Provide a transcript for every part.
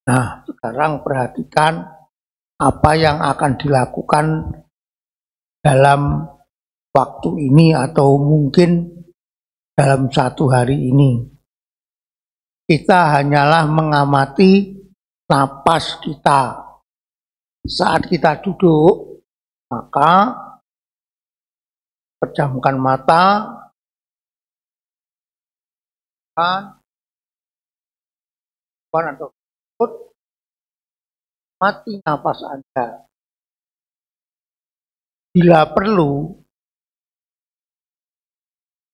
Nah, sekarang perhatikan apa yang akan dilakukan dalam waktu ini atau mungkin dalam satu hari ini. Kita hanyalah mengamati napas kita. Saat kita duduk, maka pejamkan mata, atau mati napas Anda. Bila perlu,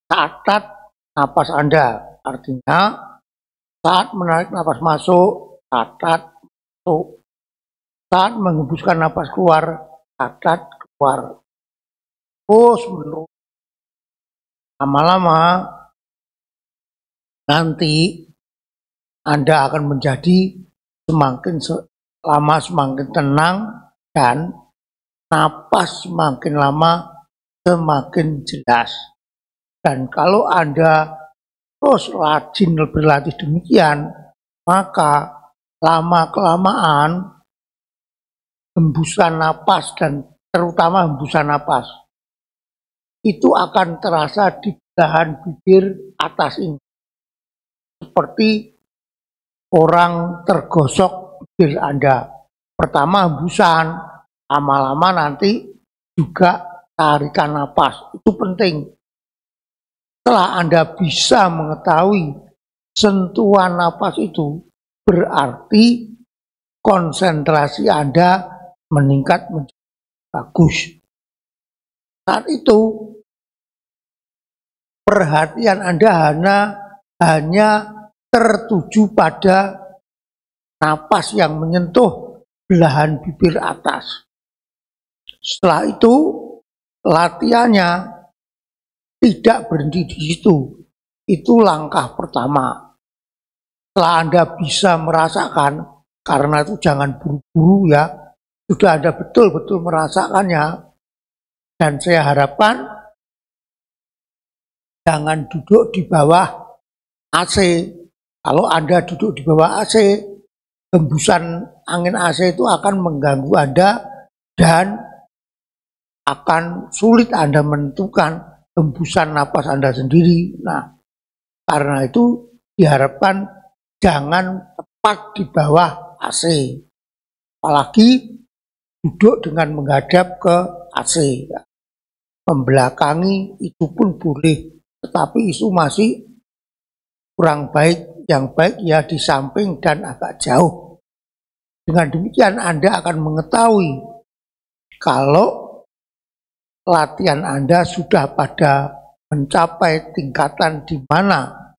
catat napas Anda. Artinya, saat menarik napas masuk, catat masuk. Saat menghembuskan napas keluar, catat keluar. Terus menerus. Lama-lama, nanti Anda akan menjadi semakin lama semakin tenang dan napas semakin lama semakin jelas. Dan kalau Anda terus rajin berlatih demikian, maka lama-kelamaan hembusan napas dan terutama hembusan napas itu akan terasa di belahan bibir atas ini. Seperti orang tergosok bibir Anda. Pertama hembusan, lama-lama nanti juga tarikan napas. Itu penting. Setelah Anda bisa mengetahui sentuhan napas itu, berarti konsentrasi Anda meningkat menjadi bagus. Saat itu, perhatian Anda hanya tertuju pada napas yang menyentuh belahan bibir atas. Setelah itu, latihannya tidak berhenti di situ. Itu langkah pertama. Setelah Anda bisa merasakan, karena itu jangan buru-buru ya, sudah Anda betul-betul merasakannya, dan saya harapkan jangan duduk di bawah AC. Kalau Anda duduk di bawah AC, hembusan angin AC itu akan mengganggu Anda dan akan sulit Anda menentukan hembusan napas Anda sendiri. Nah, karena itu diharapkan jangan tepat di bawah AC. Apalagi duduk dengan menghadap ke AC. Membelakangi itu pun boleh, tetapi itu masih kurang baik. Yang baik ya di samping dan agak jauh. Dengan demikian Anda akan mengetahui kalau latihan Anda sudah pada mencapai tingkatan di mana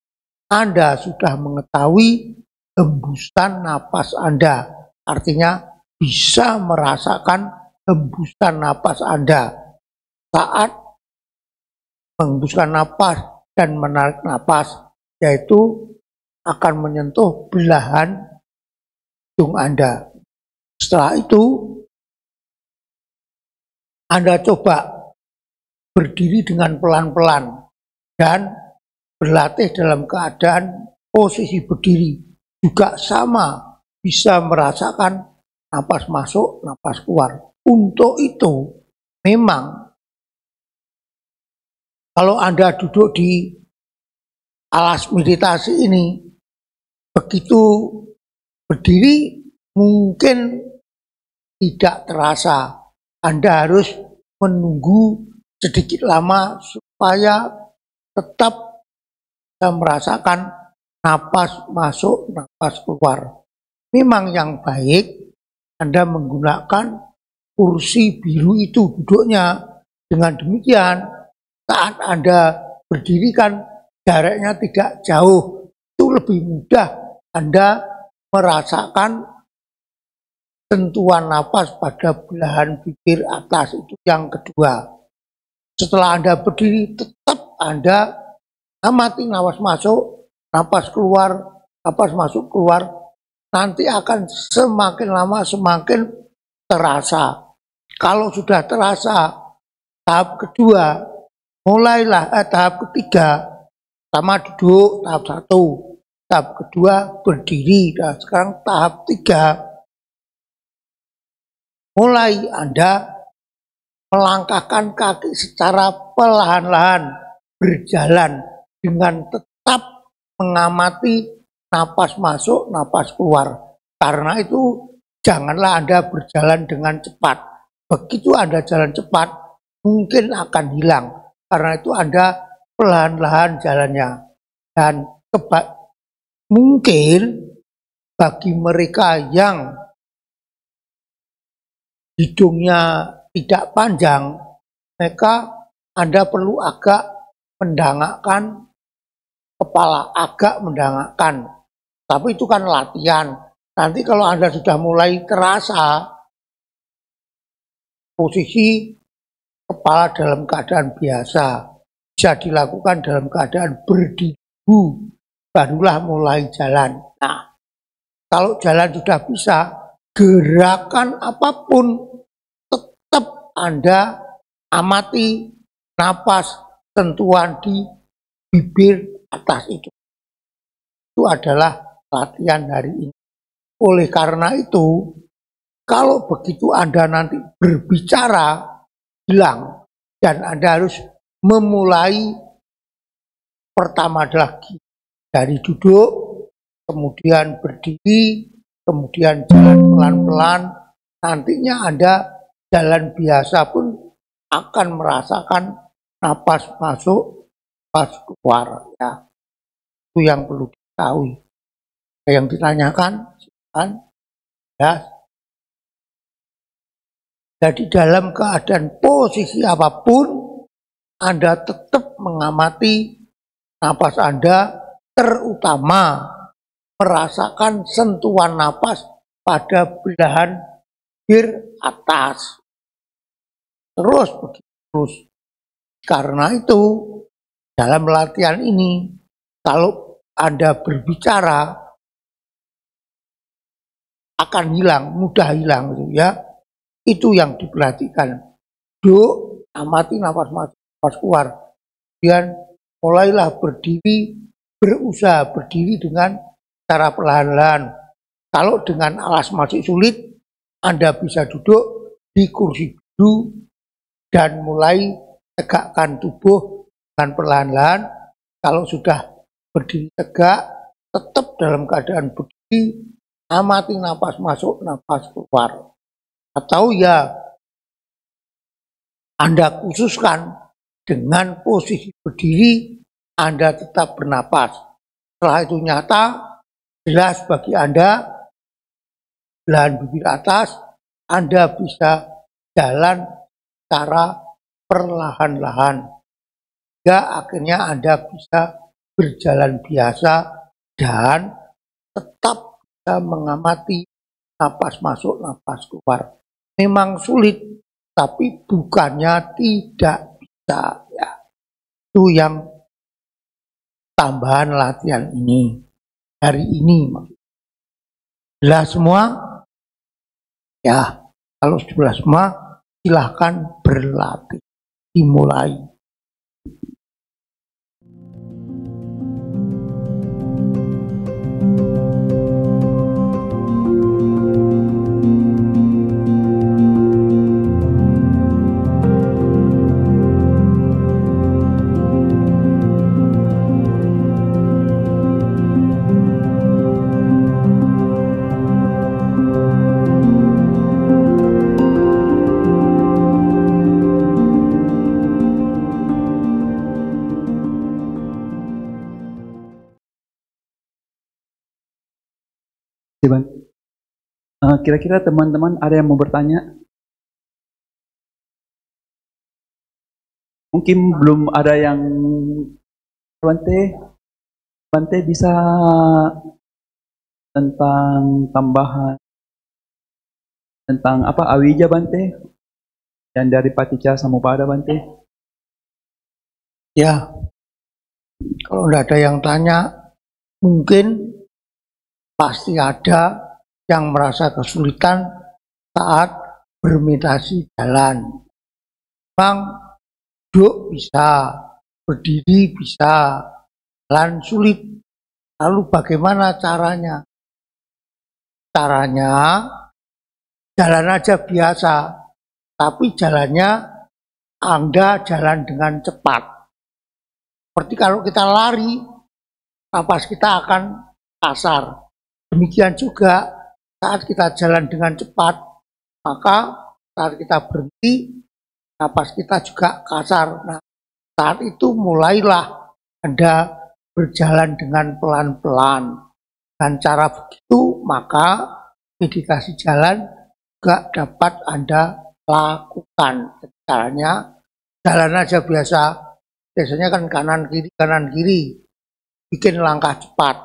Anda sudah mengetahui hembusan napas Anda. Artinya bisa merasakan hembusan napas Anda saat menghembuskan napas dan menarik napas, yaitu akan menyentuh belahan hidung Anda. Setelah itu, Anda coba berdiri dengan pelan-pelan dan berlatih dalam keadaan posisi berdiri. Juga sama, bisa merasakan napas masuk, napas keluar. Untuk itu, memang kalau Anda duduk di alas meditasi ini, begitu berdiri mungkin tidak terasa. Anda harus menunggu sedikit lama supaya tetap bisa merasakan napas masuk, napas keluar. Memang yang baik Anda menggunakan kursi biru itu duduknya. Dengan demikian saat Anda berdiri kan jaraknya tidak jauh, itu lebih mudah Anda merasakan sentuhan napas pada belahan bibir atas. Itu yang kedua. Setelah Anda berdiri, tetap Anda amati napas masuk, napas keluar, napas masuk keluar. Nanti akan semakin lama semakin terasa. Kalau sudah terasa, tahap kedua, mulailah tahap ketiga, pertama duduk, tahap 1, tahap kedua berdiri. Nah, sekarang tahap 3, mulai Anda melangkahkan kaki secara perlahan-lahan, berjalan dengan tetap mengamati napas masuk, napas keluar. Karena itu janganlah Anda berjalan dengan cepat. Begitu Anda jalan cepat, mungkin akan hilang. Karena itu Anda perlahan-lahan jalannya. Dan mungkin bagi mereka yang hidungnya tidak panjang, maka Anda perlu agak mendangakkan kepala, agak mendangakkan. Tapi itu kan latihan. Nanti kalau Anda sudah mulai terasa posisi kepala dalam keadaan biasa, bisa dilakukan dalam keadaan berdiri, barulah mulai jalan. Nah, kalau jalan sudah bisa, gerakan apapun tetap Anda amati napas, sentuhan di bibir atas itu. Itu adalah latihan hari ini. Oleh karena itu, kalau begitu Anda nanti berbicara, hilang. Dan Anda harus memulai pertama lagi dari duduk, kemudian berdiri, kemudian jalan pelan-pelan. Nantinya Anda jalan biasa pun akan merasakan napas masuk, napas keluar. Ya. Itu yang perlu diketahui. Yang ditanyakan, kan? Ya. Jadi dalam keadaan posisi apapun, Anda tetap mengamati napas Anda, terutama merasakan sentuhan napas pada belahan bibir atas. Terus begitu. Karena itu, dalam latihan ini, kalau Anda berbicara, akan hilang, mudah hilang gitu ya. Itu yang diperhatikan. Duduk, amati nafas masuk, nafas keluar. Kemudian mulailah berdiri, berusaha berdiri dengan cara perlahan-lahan. Kalau dengan alas masih sulit, Anda bisa duduk di kursi duduk dan mulai tegakkan tubuh dengan perlahan-lahan. Kalau sudah berdiri tegak, tetap dalam keadaan berdiri, amati nafas masuk, nafas keluar. Atau ya Anda khususkan dengan posisi berdiri, Anda tetap bernapas. Setelah itu nyata, jelas bagi Anda, belahan bibir atas, Anda bisa jalan secara perlahan-lahan. Hingga akhirnya Anda bisa berjalan biasa dan tetap bisa mengamati napas masuk, napas keluar. Memang sulit, tapi bukannya tidak bisa. Ya. Itu yang tambahan latihan ini. Hari ini. Jelas semua? Ya, kalau sudah semua, silahkan berlatih. Dimulai. Kira-kira teman-teman ada yang mau bertanya? Mungkin belum ada yang Bante bisa tentang tambahan tentang apa Awija Bante yang dari Paticca Samuppada Bante. Ya, kalau tidak ada yang tanya, mungkin pasti ada yang merasa kesulitan saat bermeditasi jalan. Memang duduk bisa, berdiri bisa, jalan sulit. Lalu bagaimana caranya? Caranya jalan aja biasa, tapi jalannya Anda jalan dengan cepat. Seperti kalau kita lari, napas kita akan kasar. Demikian juga saat kita jalan dengan cepat, maka saat kita berhenti, napas kita juga kasar. Nah, saat itu mulailah Anda berjalan dengan pelan-pelan. Dengan cara begitu, maka meditasi jalan juga dapat Anda lakukan. Caranya, jalan aja biasa. Biasanya kan kanan kiri, bikin langkah cepat.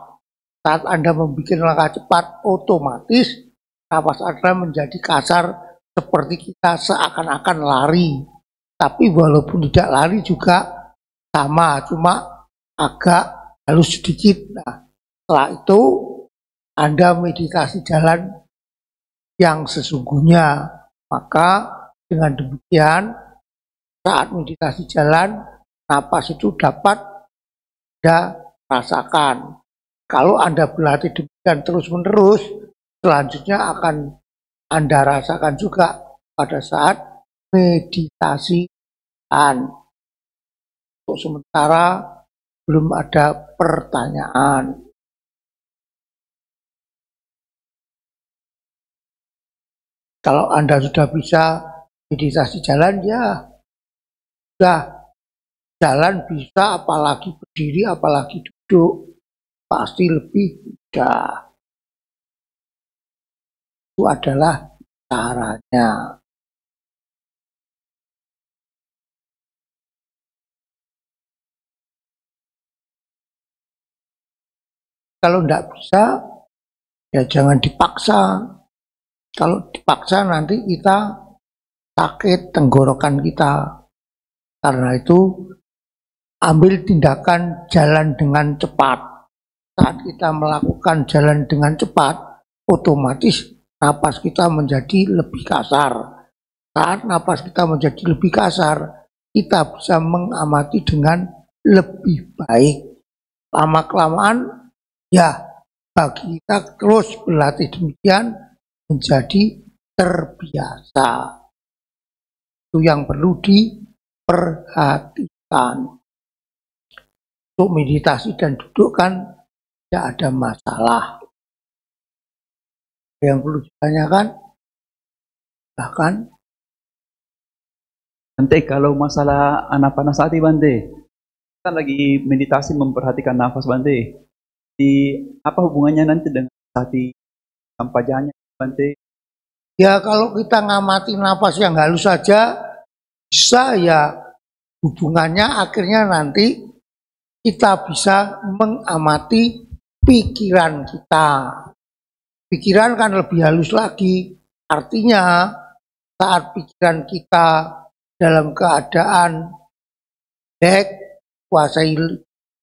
Saat Anda membuat langkah cepat, otomatis napas Anda menjadi kasar seperti kita seakan-akan lari. Tapi walaupun tidak lari juga sama, cuma agak halus sedikit. Nah, setelah itu Anda meditasi jalan yang sesungguhnya. Maka dengan demikian saat meditasi jalan, napas itu dapat Anda rasakan. Kalau Anda berlatih demikian terus-menerus, selanjutnya akan Anda rasakan juga pada saat meditasi. Untuk sementara belum ada pertanyaan. Kalau Anda sudah bisa meditasi jalan, ya sudah jalan bisa, apalagi berdiri, apalagi duduk, pasti lebih mudah. Itu adalah caranya. Kalau tidak bisa, ya jangan dipaksa. Kalau dipaksa nanti kita sakit tenggorokan kita. Karena itu ambil tindakan jalan dengan cepat. Saat kita melakukan jalan dengan cepat, otomatis napas kita menjadi lebih kasar. Saat napas kita menjadi lebih kasar, kita bisa mengamati dengan lebih baik. Lama-kelamaan, ya bagi kita terus berlatih demikian menjadi terbiasa. Itu yang perlu diperhatikan. Untuk meditasi dan duduk kan tidak ada masalah. Yang perlu ditanyakan, bahkan Bante, kalau masalah anapanasati Bante, kan lagi meditasi memperhatikan nafas Bante. Di apa hubungannya nanti dengan sati sampajanya Bante? ya kalau kita ngamati nafas yang halus saja, bisa ya hubungannya akhirnya nanti kita bisa mengamati pikiran kita. Pikiran kan lebih halus lagi. Artinya saat pikiran kita dalam keadaan kuasai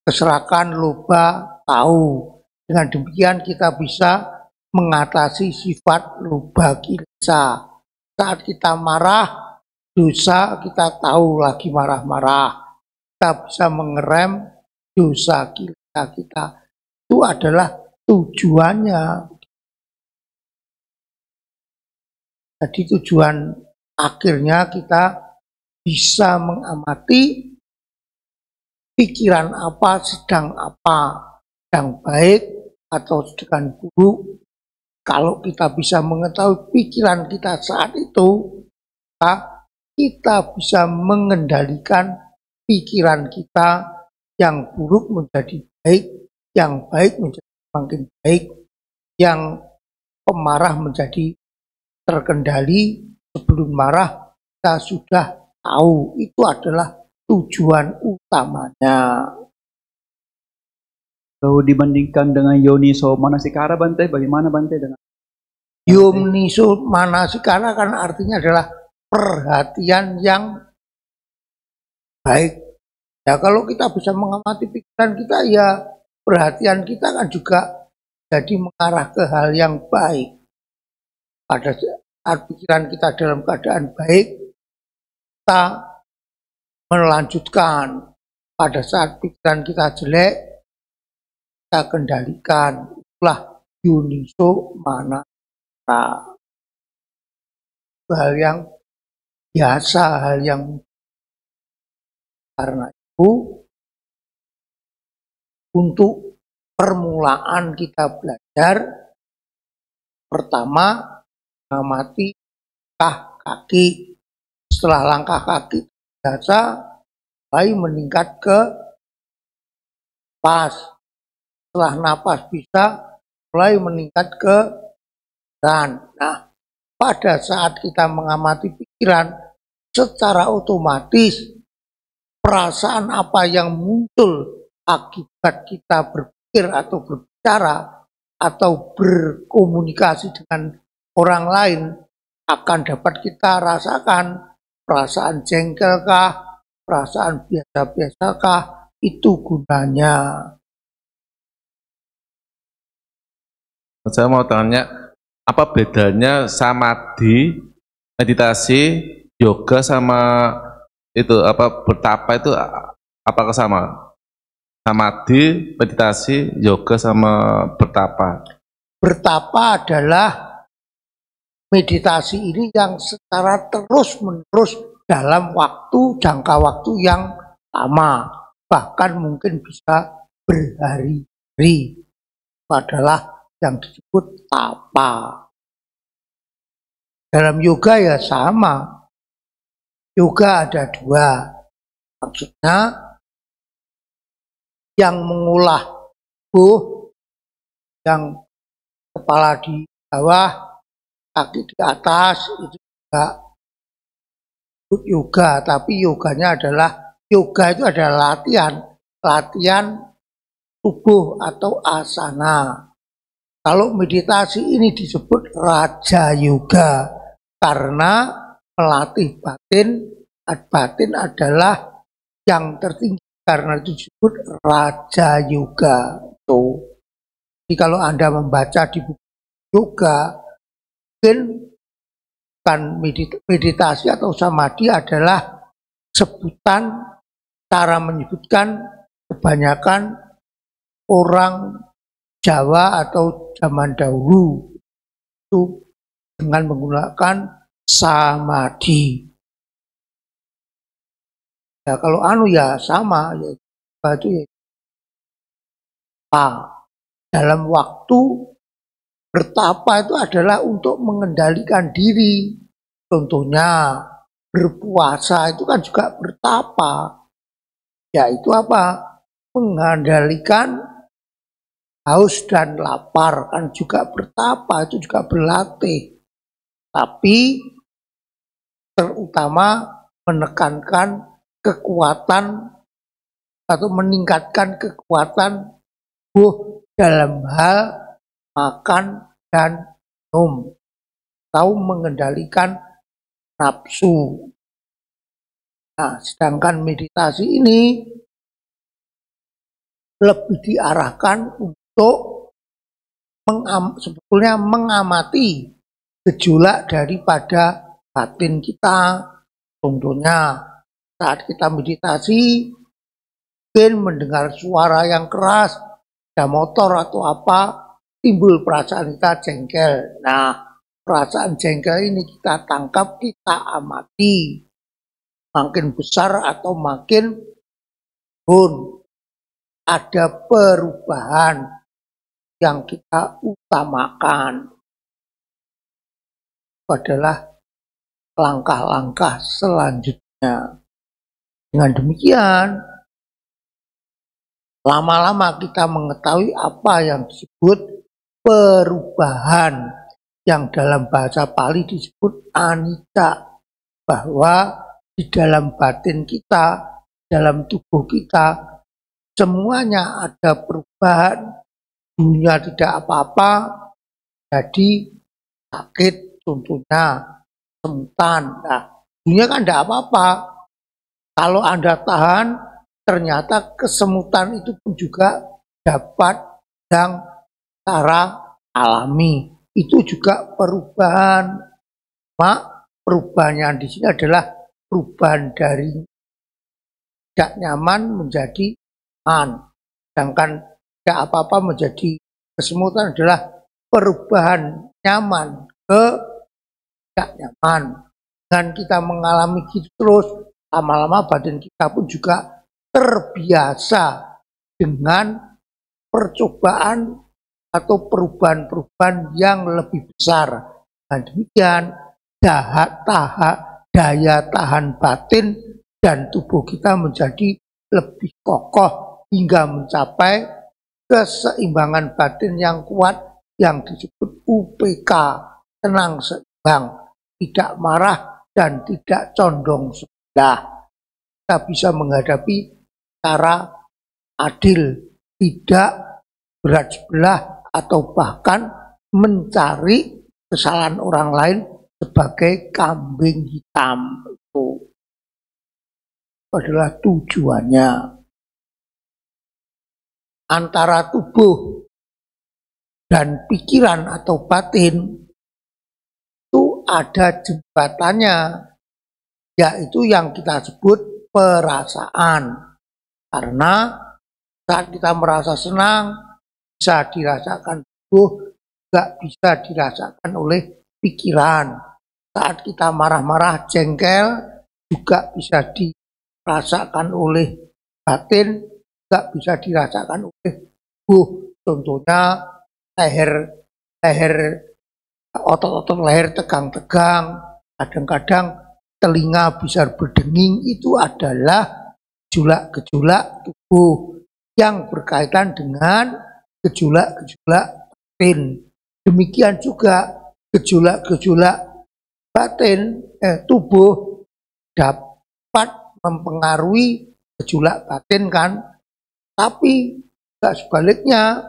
keserakan, loba, tahu. Dengan demikian kita bisa mengatasi sifat loba kilesa. Saat kita marah, dosa, kita tahu lagi marah-marah. Kita bisa mengerem dosa kilesa kita. Itu adalah tujuannya. Jadi tujuan akhirnya kita bisa mengamati pikiran apa, sedang baik atau sedang buruk. Kalau kita bisa mengetahui pikiran kita saat itu, maka kita bisa mengendalikan pikiran kita, yang buruk menjadi baik, yang baik menjadi makin baik, yang pemarah menjadi terkendali. Sebelum marah kita sudah tahu. Itu adalah tujuan utamanya. Kalau dibandingkan dengan Yoniso Manasikara Bante, bagaimana Bante dengan Yoniso Manasikara kan artinya adalah perhatian yang baik. Ya kalau kita bisa mengamati pikiran kita, ya perhatian kita kan juga jadi mengarah ke hal yang baik. Pada saat pikiran kita dalam keadaan baik, kita melanjutkan. Pada saat pikiran kita jelek, kita kendalikan. Itulah Yoniso Manasika. Hal yang biasa, hal yang karena itu untuk permulaan kita belajar, pertama mengamati langkah kaki. Setelah langkah kaki biasa, mulai meningkat ke napas. Setelah napas bisa mulai meningkat ke pikiran. Nah, pada saat kita mengamati pikiran, secara otomatis perasaan apa yang muncul akibat kita berpikir atau berbicara atau berkomunikasi dengan orang lain akan dapat kita rasakan. Perasaan jengkelkah, perasaan biasa-biasakah, itu gunanya. Saya mau tanya, apa bedanya samadhi, meditasi, yoga sama itu apa bertapa itu apakah sama? Samadhi, meditasi, yoga sama bertapa. Bertapa adalah meditasi ini yang secara terus-menerus dalam jangka waktu yang lama, bahkan mungkin bisa berhari-hari. Adalah yang disebut tapa. Dalam yoga ya sama. Yoga ada dua. Maksudnya yang mengolah tubuh, yang kepala di bawah, kaki di atas, itu juga disebut yoga. Tapi yoganya adalah, yoga itu adalah latihan tubuh atau asana. Kalau meditasi ini disebut Raja Yoga karena melatih batin. Batin adalah yang tertinggi karena itu disebut Raja Yoga. Jadi kalau Anda membaca di buku yoga, mungkin bukan meditasi atau samadhi adalah sebutan, cara menyebutkan kebanyakan orang Jawa atau zaman dahulu itu dengan menggunakan samadhi. Ya kalau ya sama, ya itu ya dalam waktu bertapa itu adalah untuk mengendalikan diri. Contohnya berpuasa itu kan juga bertapa. Yaitu apa? Mengendalikan haus dan lapar, kan juga bertapa, itu juga berlatih. Tapi terutama menekankan kekuatan atau meningkatkan kekuatan tubuh dalam hal makan dan minum, atau mengendalikan nafsu. Nah, sedangkan meditasi ini lebih diarahkan untuk sebetulnya mengamati gejolak daripada batin kita. Contohnya saat kita meditasi mungkin mendengar suara yang keras, ada motor atau apa, timbul perasaan kita jengkel. Nah, perasaan jengkel ini kita tangkap, kita amati. Makin besar atau makin turun, ada perubahan yang kita utamakan. Itu adalah langkah-langkah selanjutnya. Dengan demikian, lama-lama kita mengetahui apa yang disebut perubahan, yang dalam bahasa Pali disebut anicca, bahwa di dalam batin kita dalam tubuh kita semuanya ada perubahan, dunia tidak apa-apa, jadi sakit contohnya semutan. Nah, dunia kan tidak apa-apa. Kalau Anda tahan, ternyata kesemutan itu pun juga dapat yang secara alami. Itu juga perubahan. Mak, perubahan yang di sini adalah perubahan dari tidak nyaman menjadi nyaman. Sedangkan tidak apa-apa menjadi kesemutan adalah perubahan nyaman ke tidak nyaman. Dan kita mengalami gitu terus, lama-lama badan kita pun juga terbiasa dengan percobaan atau perubahan-perubahan yang lebih besar. Dan demikian daya tahan batin dan tubuh kita menjadi lebih kokoh hingga mencapai keseimbangan batin yang kuat yang disebut UPK, tenang seimbang, tidak marah dan tidak condong sebelah. Kita bisa menghadapi secara adil, tidak berat sebelah atau bahkan mencari kesalahan orang lain sebagai kambing hitam. Itu adalah tujuannya. Antara tubuh dan pikiran atau batin itu ada jembatannya, yaitu yang kita sebut perasaan. Karena saat kita merasa senang bisa dirasakan tubuh, juga bisa dirasakan oleh pikiran. Saat kita marah-marah, jengkel, juga bisa dirasakan oleh batin, juga bisa dirasakan oleh tubuh. Contohnya otot-otot leher tegang-tegang, kadang-kadang telinga bisa berdenging. Itu adalah gejolak-gejolak tubuh yang berkaitan dengan gejolak-gejolak batin. Demikian juga gejolak-gejolak batin tubuh dapat mempengaruhi gejolak batin kan, tapi sebaliknya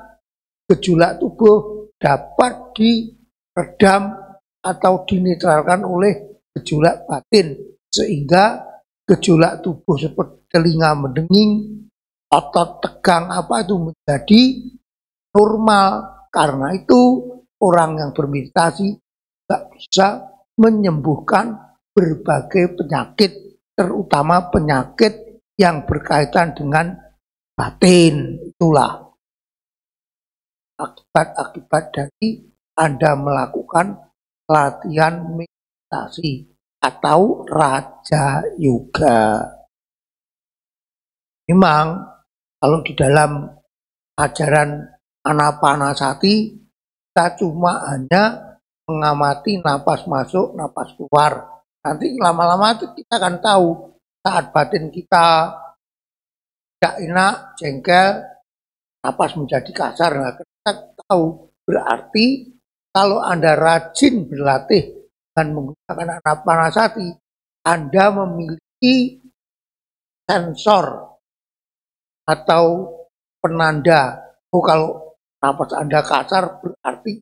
gejolak tubuh dapat diredam atau dinetralkan oleh gejolak batin, sehingga gejolak tubuh seperti telinga mendenging, otot tegang apa itu menjadi normal. Karena itu orang yang bermeditasi tidak bisa menyembuhkan berbagai penyakit, terutama penyakit yang berkaitan dengan batin. Itulah akibat-akibat dari Anda melakukan latihan meditasi atau Raja Yoga. Memang kalau di dalam ajaran Anapanasati kita cuma hanya mengamati napas masuk, napas keluar. Nanti lama-lama kita akan tahu saat batin kita tidak enak, jengkel, napas menjadi kasar. Nah, kita tahu berarti kalau Anda rajin berlatih dan menggunakan Anapanasati, Anda memiliki sensor atau penanda. Kalau napas Anda kasar berarti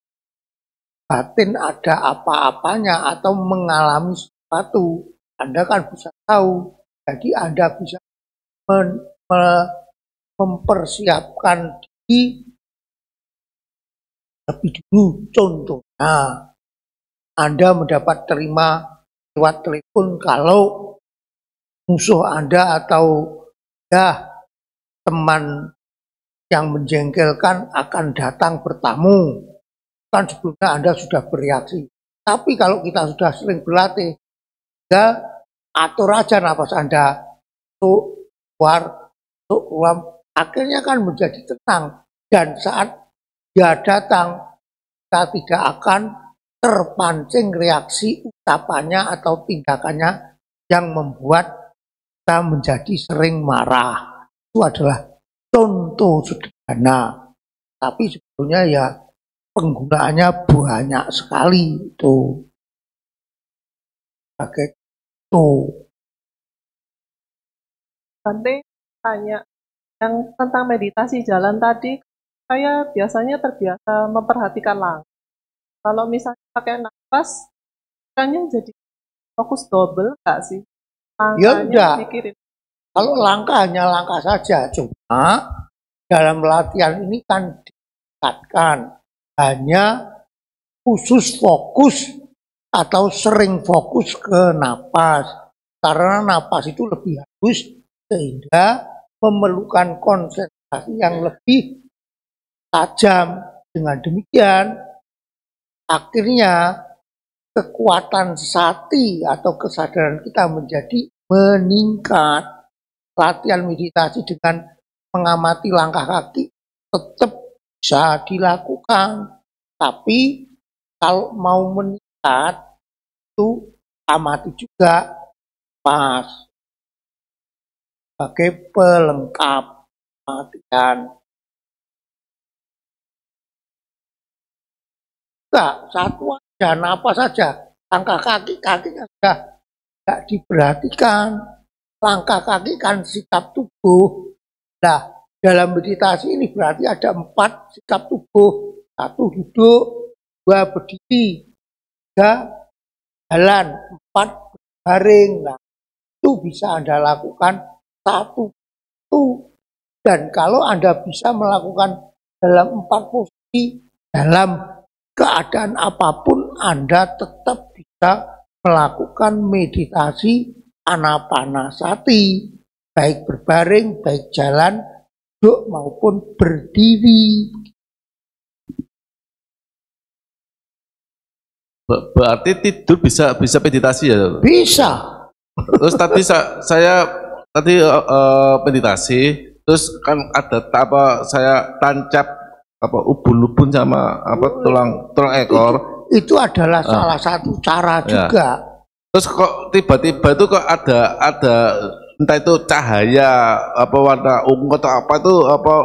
batin ada apa-apanya atau mengalami sesuatu. Anda kan bisa tahu. Jadi Anda bisa mempersiapkan diri lebih dulu. Contohnya Anda mendapat terima lewat telepon kalau musuh Anda atau teman yang menjengkelkan akan datang bertamu. Kan sebelumnya Anda sudah bereaksi. Tapi kalau kita sudah sering berlatih, ya atur aja nafas Anda, masuk keluar, akhirnya kan menjadi tenang. Dan saat dia datang, kita tidak akan terpancing reaksi ucapannya atau tindakannya yang membuat kita menjadi sering marah. Itu adalah contoh sederhana, tapi sebetulnya ya penggunaannya banyak sekali itu. Pakai itu. Bante tanya yang tentang meditasi jalan tadi, saya biasanya terbiasa memperhatikan langkah. Kalau misalnya pakai nafas, kayaknya jadi fokus double nggak sih? Ya Langkahnya enggak, mikirin. kalau langkah hanya langkah saja, cuma dalam latihan ini kan ditingkatkan hanya khusus fokus atau sering fokus ke napas, karena napas itu lebih halus sehingga memerlukan konsentrasi yang lebih tajam. Dengan demikian akhirnya kekuatan sati atau kesadaran kita menjadi meningkat. Latihan meditasi dengan mengamati langkah kaki tetap bisa dilakukan, tapi kalau mau meningkat itu amati juga pas sebagai pelengkap latihan. Enggak, satu aja, napas saja, langkah kaki sudah tidak diperhatikan. Langkah kaki kan sikap tubuh. Nah, dalam meditasi ini berarti ada 4 sikap tubuh. 1 duduk, 2 berdiri, 3 jalan, 4 berbaring. Nah, itu bisa Anda lakukan 1 itu. Dan kalau Anda bisa melakukan dalam 4 posisi, dalam keadaan apapun Anda tetap bisa melakukan meditasi anapanasati, baik berbaring, baik jalan, duduk maupun berdiri. Berarti tidur bisa meditasi ya? Bisa. Terus tadi saya tadi meditasi, terus kan ada apa saya tancap apa ubun-ubun sama apa tulang ekor. Itu adalah salah satu cara juga. Terus kok tiba-tiba itu kok ada entah itu cahaya apa warna ungu atau apa itu apa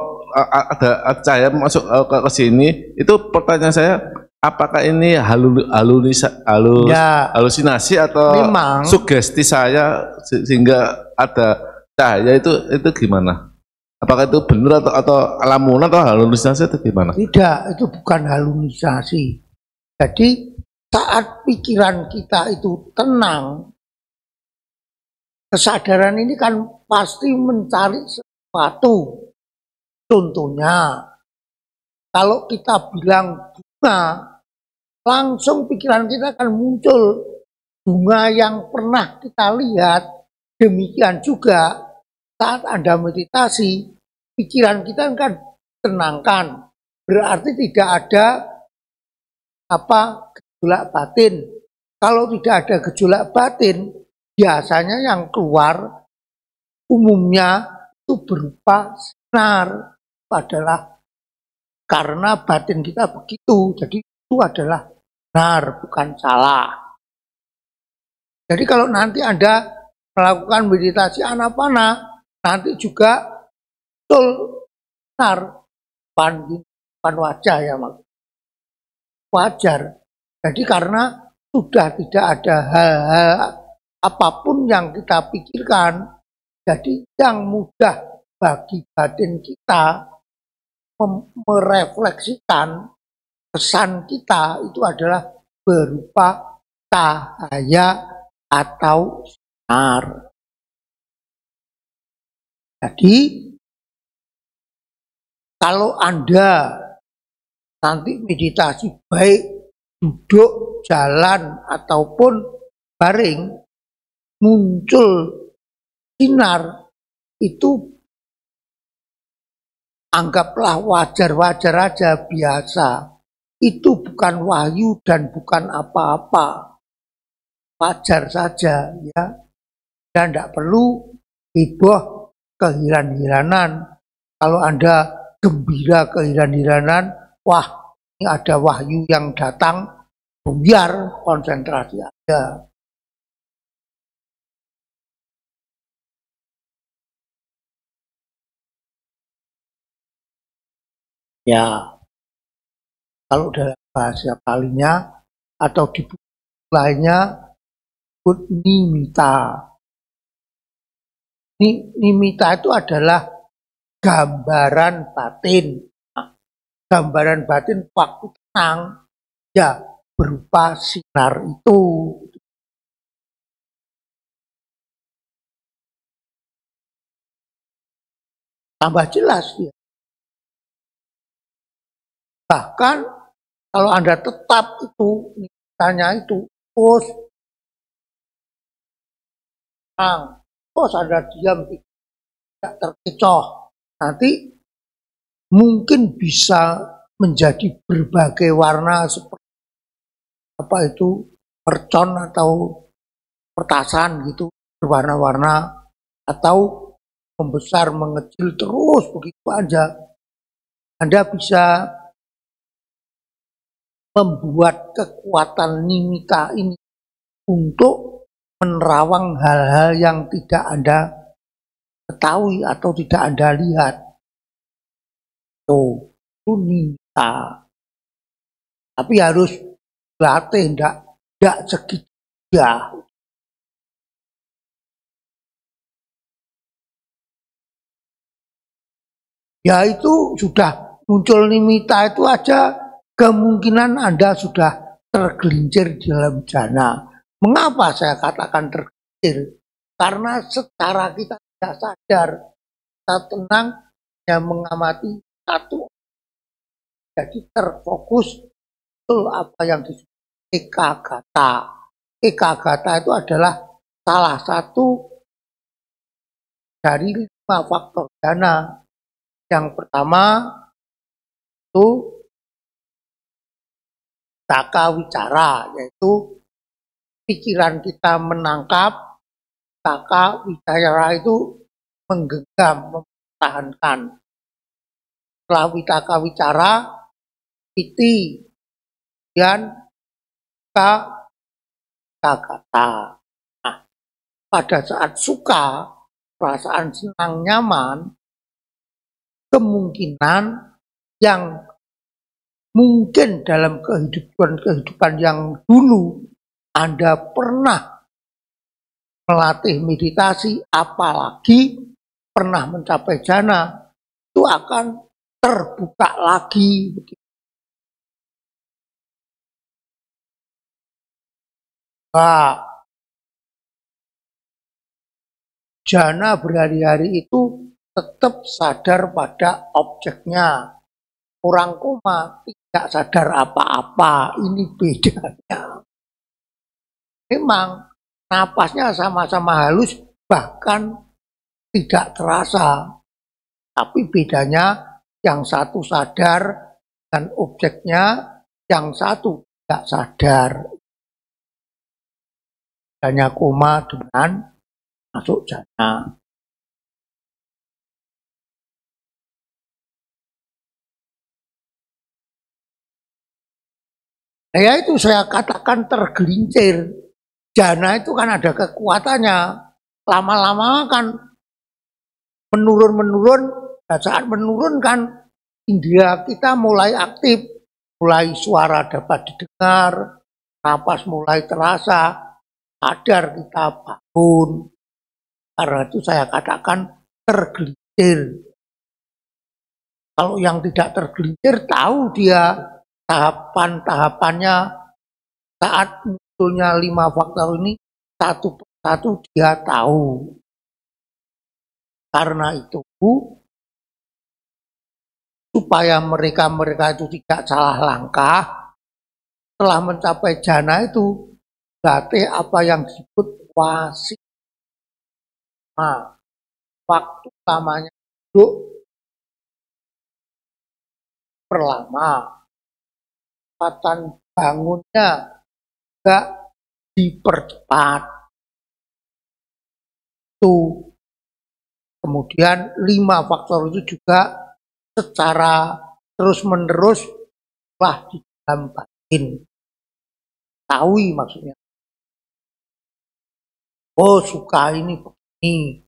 ada cahaya masuk ke sini. Itu pertanyaan saya, apakah ini halusinasi atau memang sugesti saya sehingga ada cahaya itu gimana? Apakah itu benar atau lamunan atau halusinasi itu gimana? Tidak, itu bukan halusinasi. Jadi saat pikiran kita itu tenang, kesadaran ini kan pasti mencari sesuatu. Contohnya, kalau kita bilang bunga, langsung pikiran kita akan muncul bunga yang pernah kita lihat. Demikian juga saat Anda meditasi, pikiran kita kan tenangkan. Berarti tidak ada gejolak batin. Kalau tidak ada gejolak batin, biasanya yang keluar umumnya itu berupa sinar. Adalah karena batin kita begitu, jadi itu adalah benar, bukan salah. Jadi kalau nanti Anda melakukan meditasi anapana, nanti juga betul sinar depan wajah ya, wajar. Jadi karena sudah tidak ada hal-hal apapun yang kita pikirkan, jadi yang mudah bagi batin kita merefleksikan pesan kita itu adalah berupa cahaya atau sinar. Jadi kalau Anda nanti meditasi baik duduk, jalan ataupun baring, muncul sinar, itu anggaplah wajar-wajar aja, biasa. Itu bukan wahyu dan bukan apa-apa. Wajar saja ya. Dan tidak perlu heboh kehiran-hiranan. Kalau Anda gembira kehiran-hiranan, wah ini ada wahyu yang datang, biar konsentrasi aja. Ya, kalau dalam bahasa Palinya atau di buku lainnya, nimita. Nimitta itu adalah gambaran batin. Nah, gambaran batin waktu tenang ya berupa sinar itu. Tambah jelas ya. Bahkan kalau Anda tetap itu nimittanya itu terus Anda diam tidak terkecoh, nanti mungkin bisa menjadi berbagai warna seperti apa itu mercon atau pertasan gitu berwarna-warna atau membesar mengecil terus begitu aja. Anda bisa membuat kekuatan nimitta ini untuk menerawang hal-hal yang tidak Anda ketahui atau tidak Anda lihat. Itu nimitta. Tapi harus latih, tidak segitiga. Ya itu sudah muncul nimitta itu aja kemungkinan Anda sudah tergelincir di dalam jana. Mengapa saya katakan tergelincir? Karena secara kita tidak sadar, kita tenang hanya mengamati satu. Jadi terfokus betul apa yang disebut ekagata. Ekagata itu adalah salah satu dari 5 faktor jana. Yang pertama itu taka wicara, yaitu pikiran kita menangkap, taka wicara itu menggenggam, mempertahankan. Setelah taka wicara, piti, kemudian kagata. Nah, pada saat suka, perasaan senang nyaman, kemungkinan yang mungkin dalam kehidupan yang dulu Anda pernah melatih meditasi, apalagi pernah mencapai jana, itu akan terbuka lagi. Nah, jana berhari-hari itu tetap sadar pada objeknya. Orang koma tidak sadar apa-apa, ini bedanya. Memang napasnya sama-sama halus, bahkan tidak terasa. Tapi bedanya yang satu sadar dan objeknya, yang satu tidak sadar. Hanya koma dengan masuk jana. Ya itu saya katakan tergelincir. Jana itu kan ada kekuatannya. Lama-lama kan menurun-menurun. Dan saat menurun kan indera kita mulai aktif. Mulai suara dapat didengar. Napas mulai terasa. Sadar kita bangun. Karena itu saya katakan tergelincir. Kalau yang tidak tergelincir tahu dia tahapan-tahapannya saat munculnya 5 faktor ini satu persatu dia tahu. Karena itu supaya mereka itu tidak salah langkah, setelah mencapai jana itu latih apa yang disebut wasi. Nah, waktu lamanya duduk perlama. Kecepatan bangunnya juga dipercepat. Itu. Kemudian 5 faktor itu juga secara terus-menerus telah di dalam batin. Tahu maksudnya. Oh suka ini begini.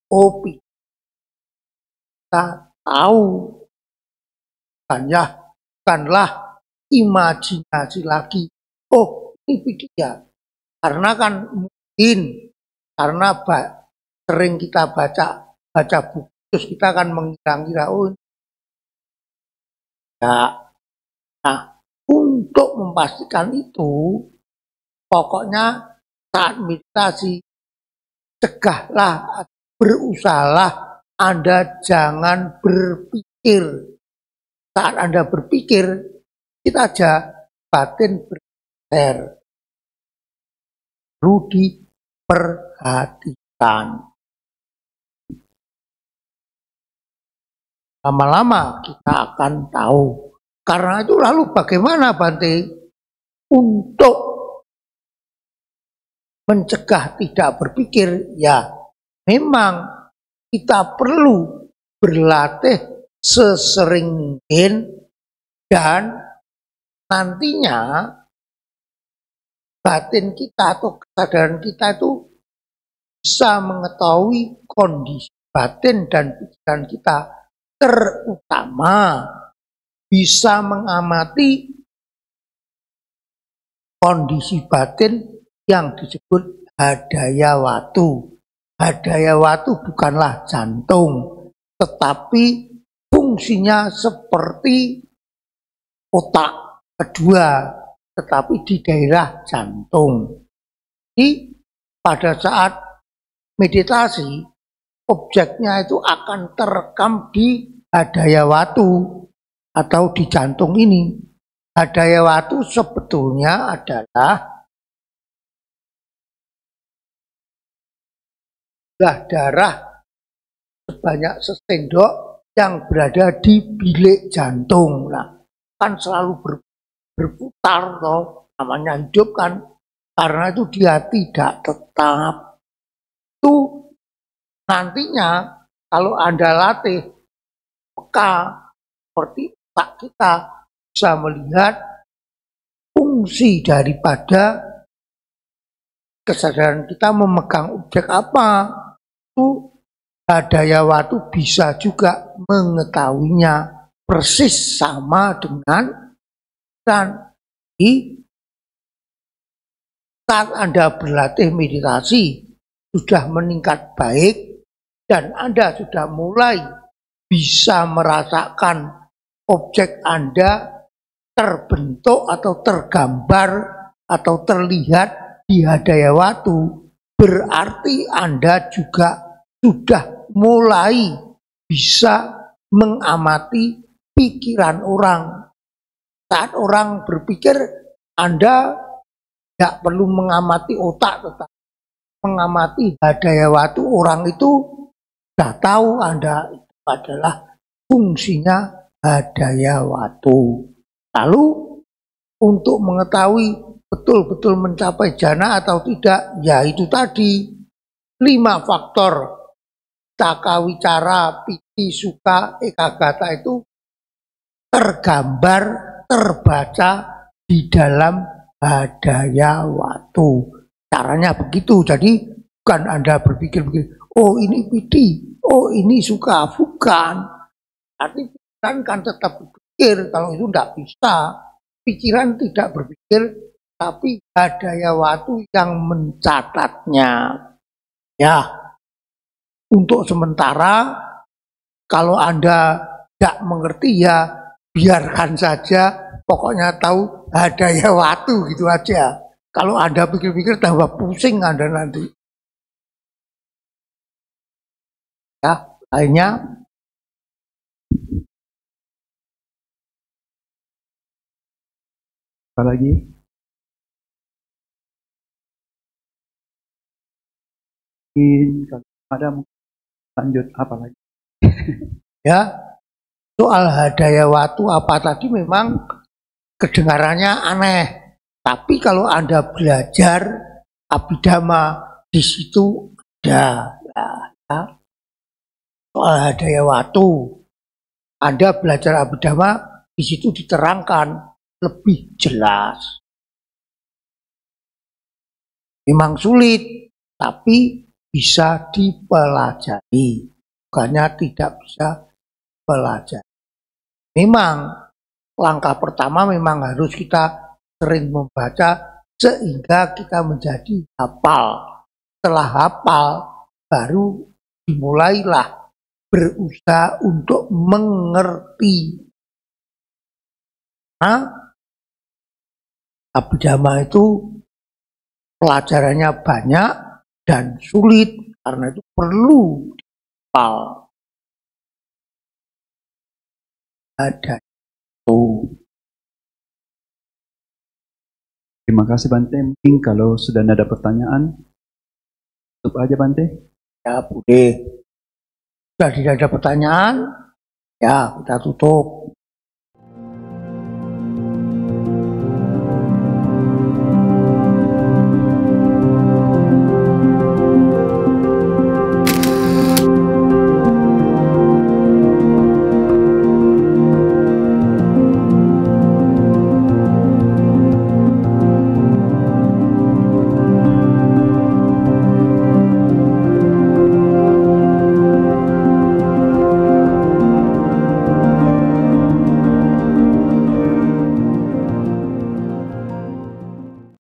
Oh kita tahu. Bukanlah imajinasi lagi. Oh ini pikiran. Karena kan mungkin karena sering kita baca buku, terus kita akan mengira-ngira, oh ya. Nah, untuk memastikan itu, pokoknya saat meditasi, cegahlah, berusahalah Anda jangan berpikir. Saat Anda berpikir, kita aja batin bergeser. Perlu diperhatikan. Lama-lama kita akan tahu. Karena itu lalu bagaimana Bante untuk mencegah tidak berpikir? Ya, memang kita perlu berlatih sesering mungkin dan nantinya batin kita atau kesadaran kita itu bisa mengetahui kondisi batin dan pikiran kita, terutama bisa mengamati kondisi batin yang disebut hadaya watu. Hadaya watu bukanlah jantung, tetapi fungsinya seperti otak kedua, tetapi di daerah jantung. Jadi pada saat meditasi, objeknya itu akan terekam di hadaya watu atau di jantung ini. Hadaya watu sebetulnya adalah darah sebanyak sesendok yang berada di bilik jantung. Nah, kan selalu berputar toh, namanya hidup kan, karena itu dia tidak tetap. Itu nantinya kalau Anda latih peka seperti otak kita bisa melihat fungsi daripada kesadaran kita memegang objek apa. Itu hadaya watu bisa juga mengetahuinya persis sama dengan dan saat Anda berlatih meditasi sudah meningkat baik dan Anda sudah mulai bisa merasakan objek Anda terbentuk atau tergambar atau terlihat di hadaya watu, berarti Anda juga sudah mulai bisa mengamati pikiran orang. Saat orang berpikir, Anda tidak perlu mengamati otak, tetapi mengamati hadaya watu. Orang itu sudah tahu Anda itu adalah fungsinya hadaya watu. Lalu untuk mengetahui betul-betul mencapai jana atau tidak, ya itu tadi 5 faktor caka wicara, piti, suka, ekagata itu tergambar, terbaca di dalam hadaya watu. Caranya begitu. Jadi bukan Anda berpikir, oh ini piti, oh ini suka, bukan. Artinya pikiran kan tetap berpikir, kalau itu tidak bisa. Pikiran tidak berpikir, tapi hadaya watu yang mencatatnya. Ya, untuk sementara kalau Anda tidak mengerti ya biarkan saja, pokoknya tahu hadaya watu gitu aja. Kalau Anda pikir-pikir tambah pusing Anda nanti. Ya, lainnya. Apa lagi? Mungkin kalau ada lanjut apa lagi? Ya, soal hadaya watu apa tadi memang kedengarannya aneh. Tapi kalau Anda belajar abhidhamma di situ ada ya. Soal hadaya watu, Anda belajar abhidhamma di situ diterangkan lebih jelas. Memang sulit, tapi bisa dipelajari. Bukannya tidak bisa pelajari. Memang langkah pertama memang harus kita sering membaca sehingga kita menjadi hafal. Setelah hafal, baru dimulailah berusaha untuk mengerti. Nah, Abhidhamma itu pelajarannya banyak dan sulit karena itu perlu dihafal. Ada itu. Terima kasih Bante. Mungkin kalau sudah ada pertanyaan, tutup aja Bante. Ya boleh. Sudah tidak ada pertanyaan, ya kita tutup.